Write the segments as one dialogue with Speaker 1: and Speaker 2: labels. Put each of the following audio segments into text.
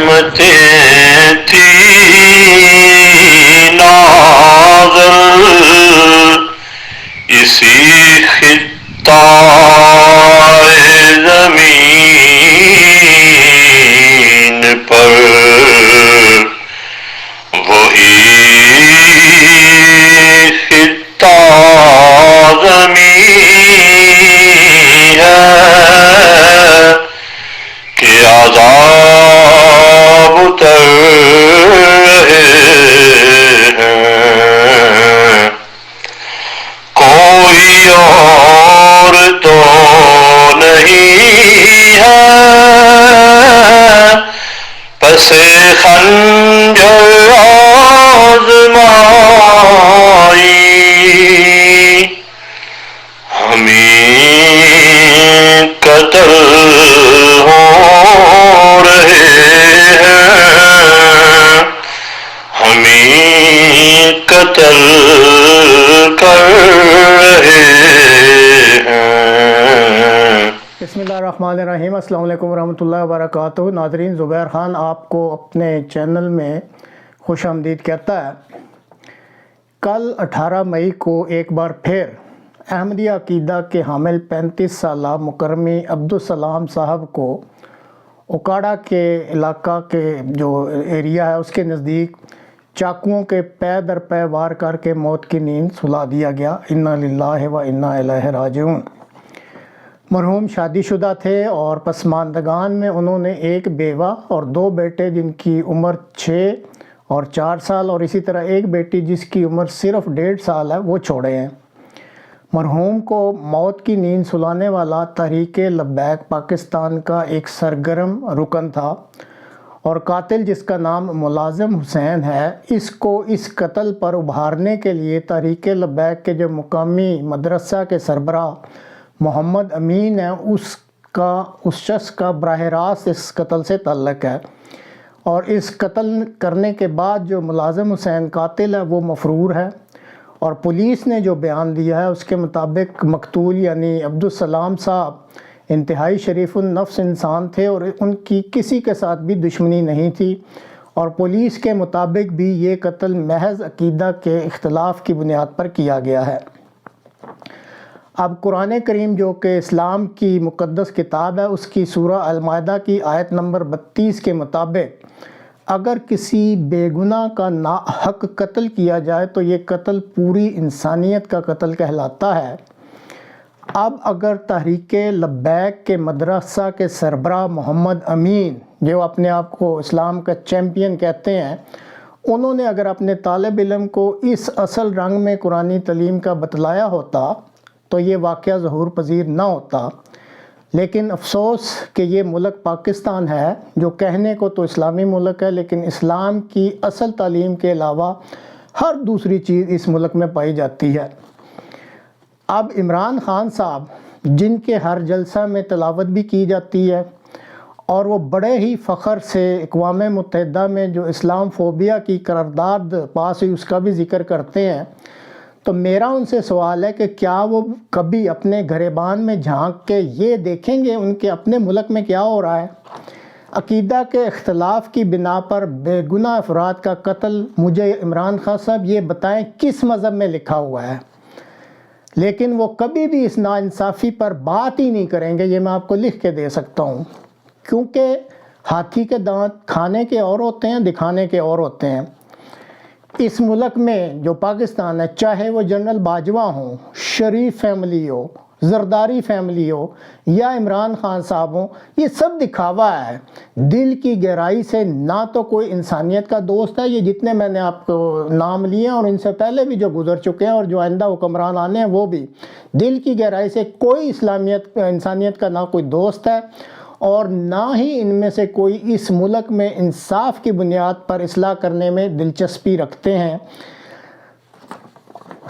Speaker 1: رحمتیں تھی نازل اسی خطۂ زمین پر، وہی خطہ زمین ہے کہ عذاب اتر رہے ہیں۔ کوئی اور تو نہیں ہے پس خنجر آزمائی، ہمیں قتل ہو رہے ہیں، ہمیں قتل کر رہے ہیں۔
Speaker 2: بسم اللہ الرحمن الرحیم۔ السلام علیکم ورحمۃ اللہ وبرکاتہ۔ ناظرین، زبیر خان آپ کو اپنے چینل میں خوش آمدید کہتا ہے۔ کل 18 مئی کو ایک بار پھر احمدیہ عقیدہ کے حامل 35 سالہ مکرمی عبدالسلام صاحب کو اوکاڑا کے علاقہ کے جو ایریا ہے اس کے نزدیک چاقوؤں کے پے در پے وار کر کے موت کی نیند سلا دیا گیا۔ انا للہ و انا الیہ راجعون۔ مرحوم شادی شدہ تھے اور پسماندگان میں انہوں نے ایک بیوہ اور 2 بیٹے جن کی عمر 6 اور 4 سال اور اسی طرح ایک بیٹی جس کی عمر صرف 1.5 سال ہے وہ چھوڑے ہیں۔ مرحوم کو موت کی نیند سلانے والا تحریک لبیک پاکستان کا ایک سرگرم رکن تھا اور قاتل جس کا نام ملازم حسین ہے، اس کو اس قتل پر ابھارنے کے لیے تحریک لبیک کے جو مقامی مدرسہ کے سربراہ محمد امین ہے اس شخص کا براہ راست اس قتل سے تعلق ہے، اور اس قتل کرنے کے بعد جو ملازم حسین قاتل ہے وہ مفرور ہے، اور پولیس نے جو بیان دیا ہے اس کے مطابق مقتول یعنی عبدالسلام صاحب انتہائی شریف النفس انسان تھے اور ان کی کسی کے ساتھ بھی دشمنی نہیں تھی، اور پولیس کے مطابق بھی یہ قتل محض عقیدہ کے اختلاف کی بنیاد پر کیا گیا ہے۔ اب قرآن کریم جو کہ اسلام کی مقدس کتاب ہے اس کی سورہ المائدہ کی آیت نمبر 32 کے مطابق اگر کسی بے گناہ کا ناحق قتل کیا جائے تو یہ قتل پوری انسانیت کا قتل کہلاتا ہے۔ اب اگر تحریک لبیک کے مدرسہ کے سربراہ محمد امین جو اپنے آپ کو اسلام کا چیمپئن کہتے ہیں، انہوں نے اگر اپنے طالب علم کو اس اصل رنگ میں قرآنی تعلیم کا بتلایا ہوتا تو یہ واقعہ ظہور پذیر نہ ہوتا، لیکن افسوس کہ یہ ملک پاکستان ہے جو کہنے کو تو اسلامی ملک ہے لیکن اسلام کی اصل تعلیم کے علاوہ ہر دوسری چیز اس ملک میں پائی جاتی ہے۔ اب عمران خان صاحب جن کے ہر جلسہ میں تلاوت بھی کی جاتی ہے اور وہ بڑے ہی فخر سے اقوام متحدہ میں جو اسلام فوبیا کی قرارداد پاس ہوئی اس کا بھی ذکر کرتے ہیں، تو میرا ان سے سوال ہے کہ کیا وہ کبھی اپنے گریبان میں جھانک کے یہ دیکھیں گے ان کے اپنے ملک میں کیا ہو رہا ہے؟ عقیدہ کے اختلاف کی بنا پر بے گناہ افراد کا قتل، مجھے عمران خان صاحب یہ بتائیں کس مذہب میں لکھا ہوا ہے؟ لیکن وہ کبھی بھی اس ناانصافی پر بات ہی نہیں کریں گے، یہ میں آپ کو لکھ کے دے سکتا ہوں، کیونکہ ہاتھی کے دانت کھانے کے اور ہوتے ہیں دکھانے کے اور ہوتے ہیں۔ اس ملک میں جو پاکستان ہے، چاہے وہ جنرل باجوہ ہوں، شریف فیملی ہو، زرداری فیملی ہو یا عمران خان صاحب ہوں، یہ سب دکھاوا ہے۔ دل کی گہرائی سے نہ تو کوئی انسانیت کا دوست ہے، یہ جتنے میں نے آپ کو نام لیے ہیں اور ان سے پہلے بھی جو گزر چکے ہیں اور جو آئندہ حکمران آنے ہیں وہ بھی، دل کی گہرائی سے کوئی انسانیت کا نہ کوئی دوست ہے اور نہ ہی ان میں سے کوئی اس ملک میں انصاف کی بنیاد پر اصلاح کرنے میں دلچسپی رکھتے ہیں۔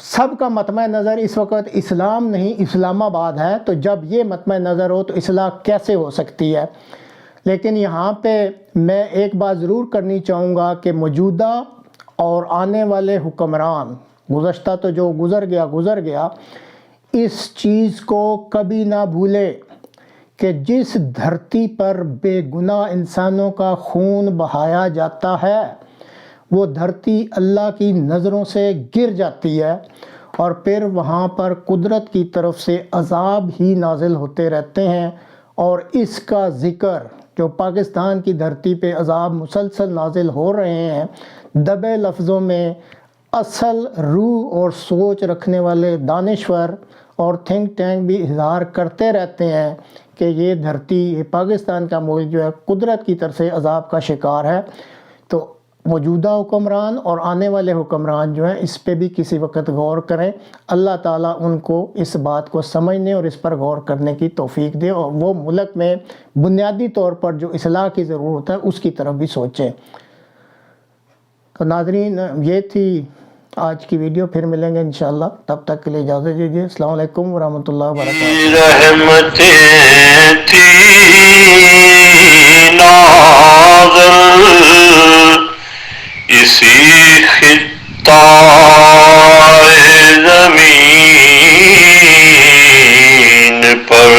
Speaker 2: سب کا مطمع نظر اس وقت اسلام نہیں اسلام آباد ہے، تو جب یہ مطمع نظر ہو تو اصلاح کیسے ہو سکتی ہے؟ لیکن یہاں پہ میں ایک بات ضرور کرنی چاہوں گا کہ موجودہ اور آنے والے حکمران، گزشتہ تو جو گزر گیا اس چیز کو کبھی نہ بھولے کہ جس دھرتی پر بے گناہ انسانوں کا خون بہایا جاتا ہے وہ دھرتی اللہ کی نظروں سے گر جاتی ہے، اور پھر وہاں پر قدرت کی طرف سے عذاب ہی نازل ہوتے رہتے ہیں۔ اور اس کا ذکر جو پاکستان کی دھرتی پہ عذاب مسلسل نازل ہو رہے ہیں، دبے لفظوں میں اصل روح اور سوچ رکھنے والے دانشور اور تھنک ٹینک بھی اظہار کرتے رہتے ہیں کہ یہ دھرتی، یہ پاکستان کا ملک جو ہے قدرت کی طرف سے عذاب کا شکار ہے۔ تو موجودہ حکمران اور آنے والے حکمران جو ہیں اس پہ بھی کسی وقت غور کریں، اللہ تعالیٰ ان کو اس بات کو سمجھنے اور اس پر غور کرنے کی توفیق دے، اور وہ ملک میں بنیادی طور پر جو اصلاح کی ضرورت ہے اس کی طرف بھی سوچیں۔ تو ناظرین، یہ تھی آج کی ویڈیو، پھر ملیں گے انشاءاللہ، تب تک کے لیے اجازت دیجیے۔ السلام علیکم ورحمۃ اللہ وبرکاتہ۔
Speaker 1: رحمتیں تھی نازل اسی خطہ زمین پر